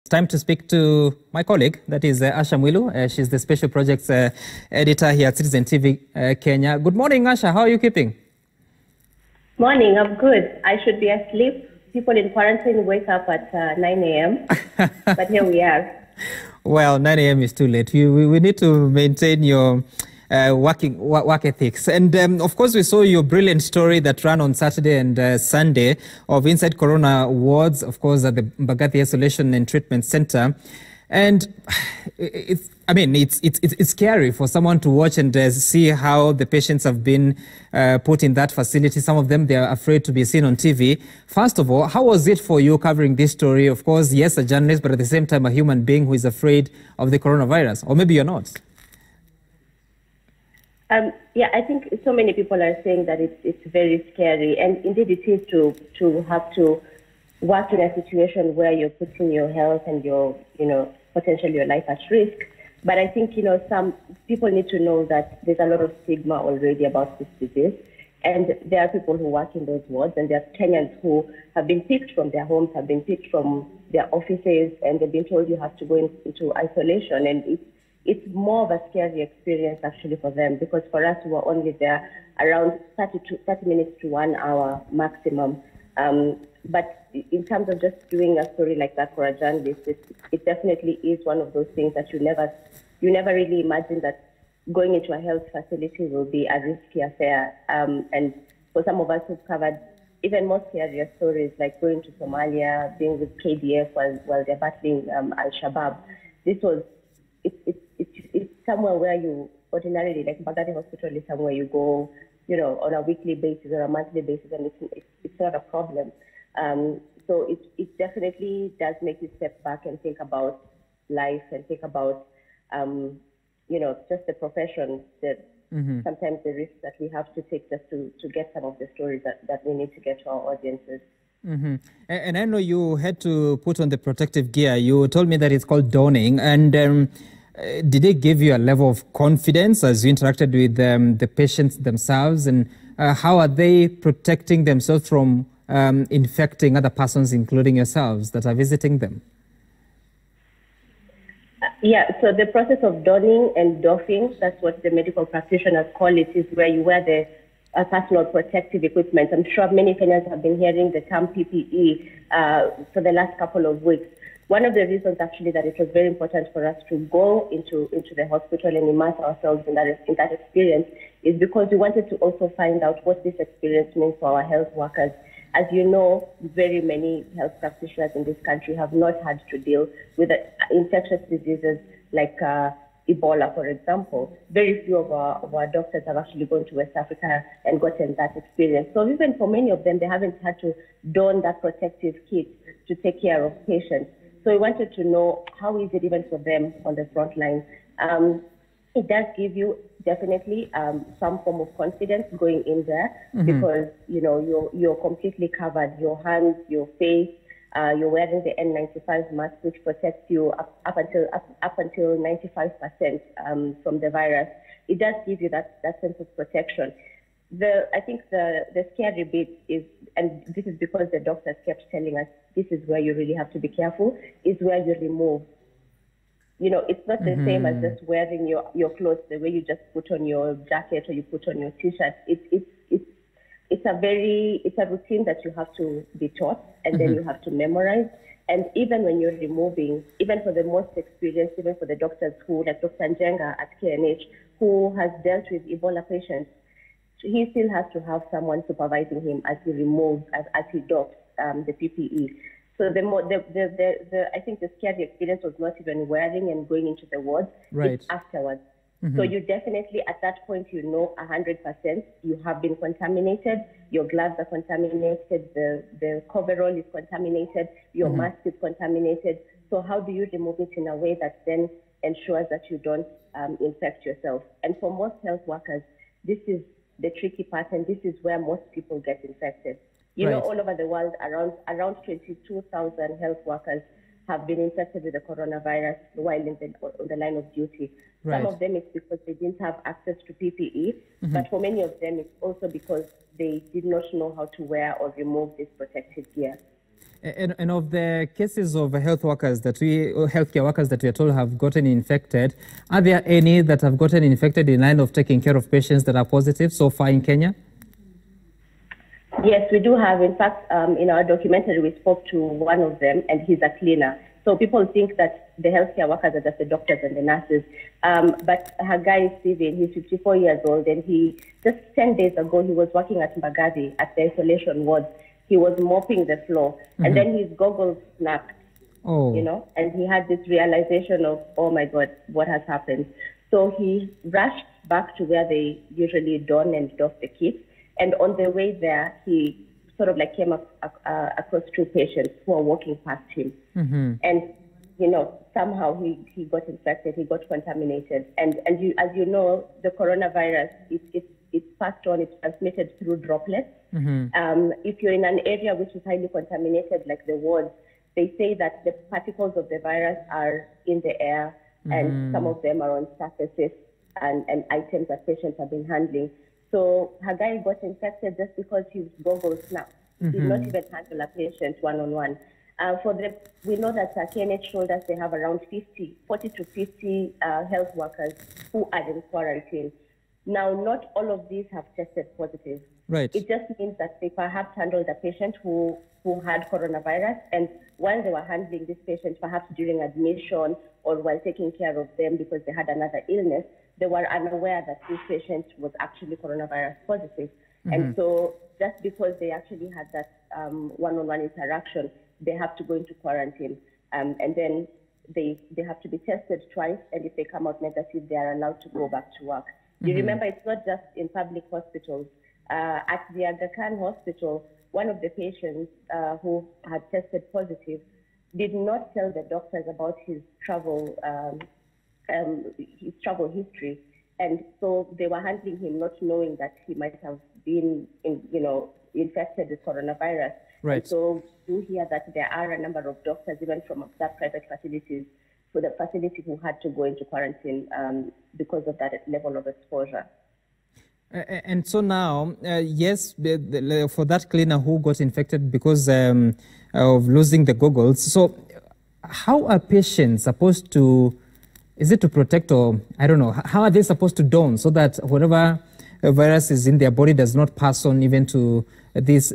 It's time to speak to my colleague, that is Asha Mwilu. She's the Special Projects Editor here at Citizen TV Kenya. Good morning, Asha. How are you keeping? Morning, I'm good. I should be asleep. People in quarantine wake up at 9 a.m., but here we are. Well, 9 a.m. is too late. We need to maintain your work ethics. And of course, we saw your brilliant story that ran on Saturday and Sunday of Inside Corona wards, of course, at the Mbagathi Isolation and Treatment Center. And it's scary for someone to watch and see how the patients have been put in that facility. Some of them, they are afraid to be seen on TV. First of all, how was it for you covering this story? Of course, yes, a journalist, but at the same time, a human being who is afraid of the coronavirus. Or maybe you're not. I think so many people are saying that it's very scary. And indeed, it is to have to work in a situation where you're putting your health and your, potentially your life at risk. But I think, some people need to know that there's a lot of stigma already about this disease. And there are people who work in those wards, and there are Kenyans who have been picked from their homes, have been picked from their offices, and they've been told you have to go into isolation. And it's more of a scary experience actually for them, because for us, we were only there around 30 minutes to 1 hour maximum. But in terms of just doing a story like that for a journalist, it definitely is one of those things that you never really imagine that going into a health facility will be a risky affair. And for some of us who've covered even more scarier stories, like going to Somalia, being with KDF while they're battling Al-Shabaab, it's somewhere where you ordinarily, like Mbagathi Hospital is somewhere you go, on a weekly basis or a monthly basis, and it's not a problem. So it definitely does make you step back and think about life and think about, just the profession, sometimes the risks that we have to take just to get some of the stories that we need to get to our audiences. Mm-hmm. And I know you had to put on the protective gear. You told me that it's called donning. And did it give you a level of confidence as you interacted with the patients themselves? And how are they protecting themselves from infecting other persons, including yourselves, that are visiting them? So the process of donning and doffing, that's what the medical practitioners call it, is where you wear the personal protective equipment. I'm sure many Kenyans have been hearing the term PPE for the last couple of weeks. One of the reasons actually that it was very important for us to go into the hospital and immerse ourselves in that experience is because we wanted to also find out what this experience means for our health workers. As you know, very many health practitioners in this country have not had to deal with infectious diseases like Ebola, for example. Very few of our doctors have actually gone to West Africa and gotten that experience. So even for many of them, they haven't had to don that protective kit to take care of patients. So we wanted to know how is it even for them on the front line. It does give you definitely some form of confidence going in there, because you're completely covered, your hands, your face. You're wearing the N95 mask, which protects you up until 95% from the virus. It does give you that sense of protection. I think the scary bit is, and this is because the doctors kept telling us this is where you really have to be careful, is where you remove. It's not the same as just wearing your clothes the way you just put on your jacket or you put on your t-shirt. It's a routine that you have to be taught, and then you have to memorize. And even when you're removing, even for the most experienced, even for the doctors who, like Dr. Njenga at KNH, who has dealt with Ebola patients, he still has to have someone supervising him as he removes, as he docks the PPE. So I think the scary experience was not even wearing and going into the wards. Right. It's afterwards. So you definitely, at that point, 100% you have been contaminated. Your gloves are contaminated. The coverall is contaminated. Your mask is contaminated. So how do you remove it in a way that then ensures that you don't infect yourself? And for most health workers, this is the tricky part, and this is where most people get infected. All over the world, around 22,000 health workers have been infected with the coronavirus while on the line of duty. Right. Some of them it's because they didn't have access to PPE, but for many of them it's also because they did not know how to wear or remove this protective gear. And of the cases of healthcare workers that we are told have gotten infected, are there any that have gotten infected in line of taking care of patients that are positive so far in Kenya? Yes, we do have. In fact, in our documentary, we spoke to one of them, and he's a cleaner. So people think that the healthcare workers are just the doctors and the nurses. But Hagai Steven, he's 54 years old, and just 10 days ago, he was working at Mbagathi at the isolation ward. He was mopping the floor, and then his goggles snapped, and he had this realization of, oh my God, what has happened? So he rushed back to where they usually don and doff the kits. And on the way there, he sort of like came across two patients who were walking past him. And, somehow he got infected, he got contaminated. And as you know, the coronavirus, it's passed on, it's transmitted through droplets. If you're in an area which is highly contaminated, like the wards, they say that the particles of the virus are in the air, and some of them are on surfaces and items that patients have been handling. So Hagai got infected just because his goggles snapped. He did not even handle a patient one-on-one. We know that KNH told us they have around 40 to 50 health workers who are in quarantine. Now, not all of these have tested positive. Right. It just means that they perhaps handled a patient who had coronavirus, and while they were handling this patient, perhaps during admission or while taking care of them because they had another illness, they were unaware that this patient was actually coronavirus positive. And so just because they actually had that one-on-one interaction, they have to go into quarantine. And then they have to be tested twice, and if they come out negative, they are allowed to go back to work. You remember, it's not just in public hospitals. At the Aga Khan hospital, one of the patients who had tested positive did not tell the doctors about his travel history. And so they were handling him not knowing that he might have been, infected with coronavirus. Right. And so you hear that there are a number of doctors, even from that private facilities, for the facility who had to go into quarantine because of that level of exposure. And so now, yes, for that cleaner who got infected because of losing the goggles, so how are patients supposed to, is it to protect, or I don't know, how are they supposed to don so that whatever virus is in their body does not pass on even to these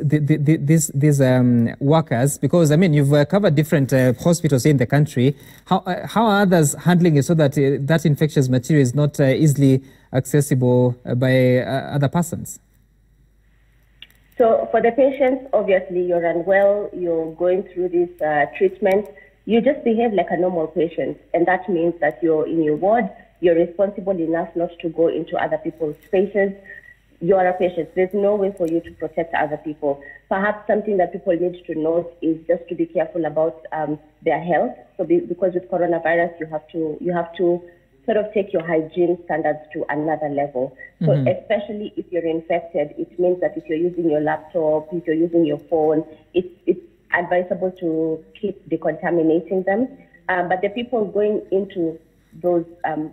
workers? Because, I mean, you've covered different hospitals here in the country. How are others handling it so that that infectious material is not easily accessible by other persons? So for the patients, obviously, you're unwell, you're going through this treatment, you just behave like a normal patient. And that means that you're in your ward, you're responsible enough not to go into other people's spaces. You are a patient. There's no way for you to protect other people. Perhaps something that people need to note is just to be careful about their health. So because with coronavirus, you have to sort of take your hygiene standards to another level. So especially if you're infected, it means that if you're using your laptop, if you're using your phone, it's advisable to keep decontaminating them. But the people going into those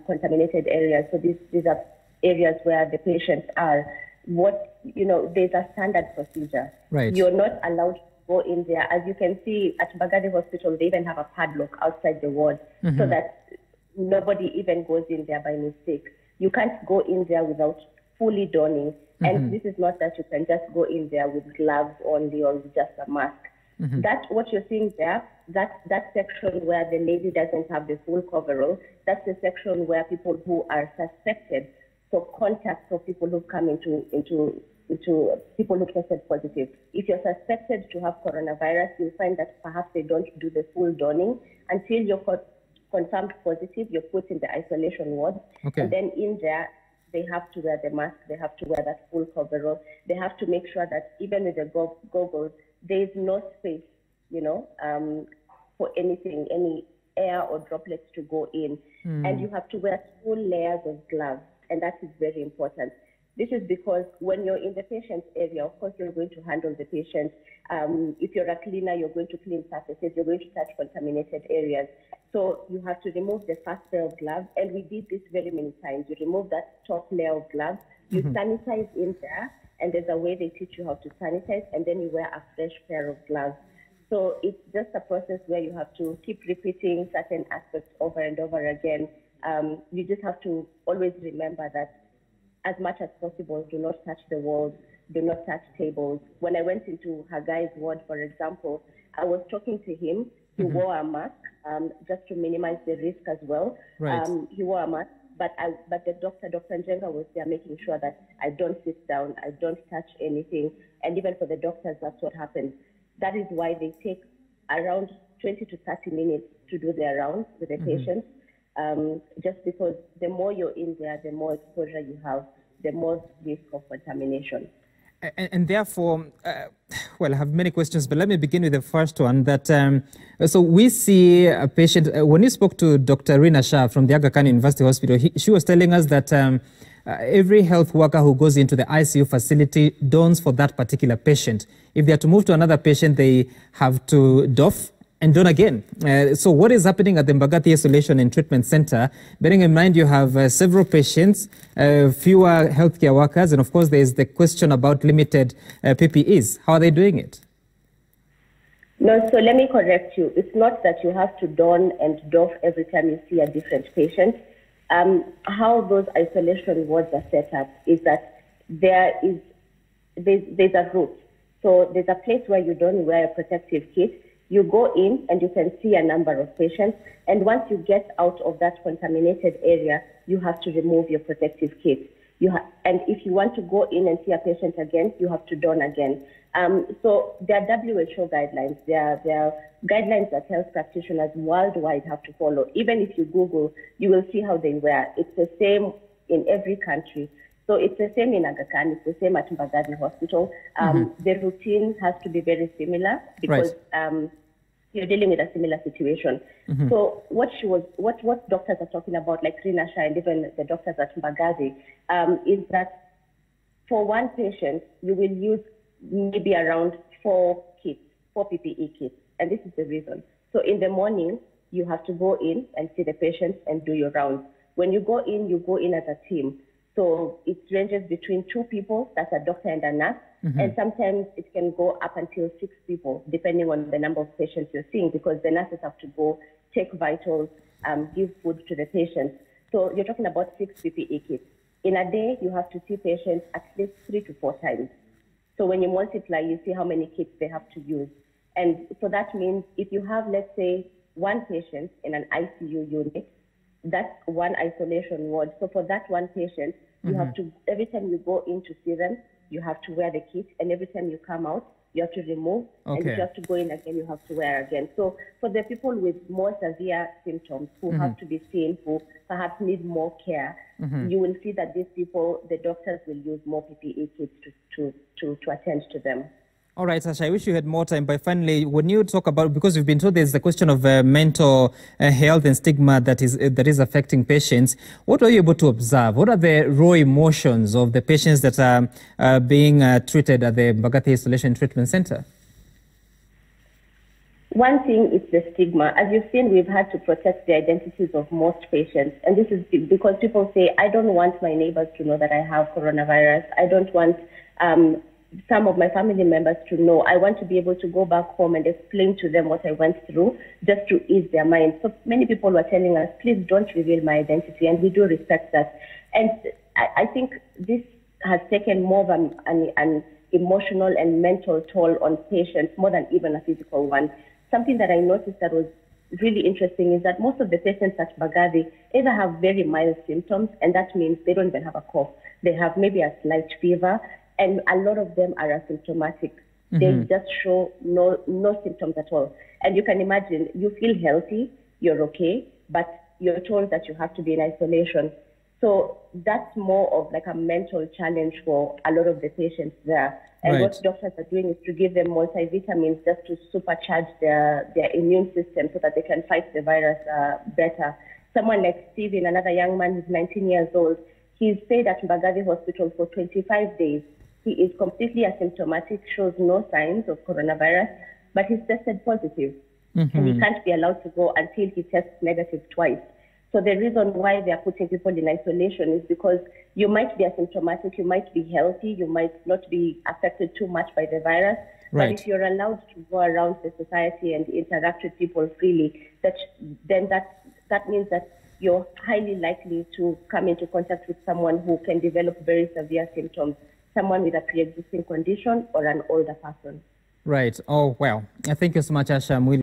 contaminated areas, so these are areas where the patients are, there's a standard procedure. Right. You're not allowed to go in there. As you can see, at Mbagathi Hospital, they even have a padlock outside the ward so that nobody even goes in there by mistake. You can't go in there without fully donning. And this is not that you can just go in there with gloves only or with just a mask. That's what you're seeing there. That section where the lady doesn't have the full coverall, that's the section where people who are suspected, so contacts of people who come into people who tested positive. If you're suspected to have coronavirus, you'll find that perhaps they don't do the full donning until you're confirmed positive. You're put in the isolation ward, and then in there they have to wear the mask, they have to wear that full coverall, they have to make sure that even with the goggles, there is no space, for anything, any air or droplets to go in, and you have to wear 2 layers of gloves. And that is very important. This is because when you're in the patient's area, of course, you're going to handle the patient. If you're a cleaner, you're going to clean surfaces, you're going to touch contaminated areas. So you have to remove the first pair of gloves. And we did this very many times. You remove that top layer of gloves, you sanitize in there, and there's a way they teach you how to sanitize, and then you wear a fresh pair of gloves. So it's just a process where you have to keep repeating certain aspects over and over again. You just have to always remember that as much as possible, do not touch the walls, do not touch tables. When I went into Hagai's ward, for example, I was talking to him. He wore a mask just to minimize the risk as well. Right. He wore a mask, but the doctor, Dr. Njenga, was there making sure that I don't sit down, I don't touch anything. And even for the doctors, that's what happens. That is why they take around 20 to 30 minutes to do their rounds with the patients. Just because the more you're in there, the more exposure you have, the more risk of contamination. And therefore, well, I have many questions, but let me begin with the first one. That so we see a patient. When you spoke to Dr. Rina Shah from the Aga Khan University Hospital, she was telling us that every health worker who goes into the ICU facility dons for that particular patient. If they are to move to another patient, they have to doff and don again. So what is happening at the Mbagathi Isolation and Treatment Center? Bearing in mind you have several patients, fewer healthcare workers, and of course there is the question about limited PPEs. How are they doing it? No, so let me correct you. It's not that you have to don and doff every time you see a different patient. How those isolation wards are set up is that there's a route. So there's a place where you don't wear a protective kit. You go in and you can see a number of patients. And once you get out of that contaminated area, you have to remove your protective kit. And if you want to go in and see a patient again, you have to don again. So there are WHO guidelines. There are guidelines that health practitioners worldwide have to follow. Even if you Google, you will see how they wear. It's the same in every country. So it's the same in Aga Khan, it's the same at Mbagathi Hospital. The routine has to be very similar because you're dealing with a similar situation. So what doctors are talking about, like Rina Shah and even the doctors at Mbagathi, is that for one patient, you will use maybe around 4 PPE kits. And this is the reason. So in the morning, you have to go in and see the patients and do your rounds. When you go in as a team. So it ranges between 2 people, that's a doctor and a nurse, and sometimes it can go up until 6 people, depending on the number of patients you're seeing, because the nurses have to go take vitals, give food to the patients. So you're talking about 6 PPE kits. In a day, you have to see patients at least 3 to 4 times. So when you multiply, you see how many kits they have to use. And so that means if you have, let's say, 1 patient in an ICU unit, that's 1 isolation ward. So for that 1 patient, you have to, every time you go in to see them, you have to wear the kit. And every time you come out, you have to remove. And if you have to go in again, you have to wear again. So for the people with more severe symptoms who have to be seen, who perhaps need more care, you will see that these people, the doctors will use more PPE kits to attend to them. All right, Asha, I wish you had more time, but finally, when you talk about, because we've been told there's the question of mental health and stigma that is affecting patients, what are you able to observe? What are the raw emotions of the patients that are being treated at the Mbagathi Isolation Treatment Center? One thing is the stigma. As you've seen, we've had to protect the identities of most patients. And this is because people say, I don't want my neighbors to know that I have coronavirus. I don't want some of my family members to know. I want to be able to go back home and explain to them what I went through just to ease their minds. So many people were telling us, please don't reveal my identity, and we do respect that. And I think this has taken more of an emotional and mental toll on patients, more than even a physical one. Something that I noticed that was really interesting is that most of the patients at Mbagathi either have very mild symptoms, and that means they don't even have a cough. They have maybe a slight fever, and a lot of them are asymptomatic. They just show no symptoms at all. And you can imagine, you feel healthy, you're okay, but you're told that you have to be in isolation. So that's more of like a mental challenge for a lot of the patients there. And what doctors are doing is to give them multivitamins just to supercharge their immune system so that they can fight the virus better. Someone like Steven, another young man who's 19 years old, he's stayed at Mbagathi Hospital for 25 days. He is completely asymptomatic, shows no signs of coronavirus, but he's tested positive. And he can't be allowed to go until he tests negative twice. So the reason why they are putting people in isolation is because you might be asymptomatic, you might be healthy, you might not be affected too much by the virus, Right. But if you're allowed to go around the society and interact with people freely, that means that you're highly likely to come into contact with someone who can develop very severe symptoms, someone with a pre-existing condition or an older person. Right. Oh, well, thank you so much, Asha Mwilu.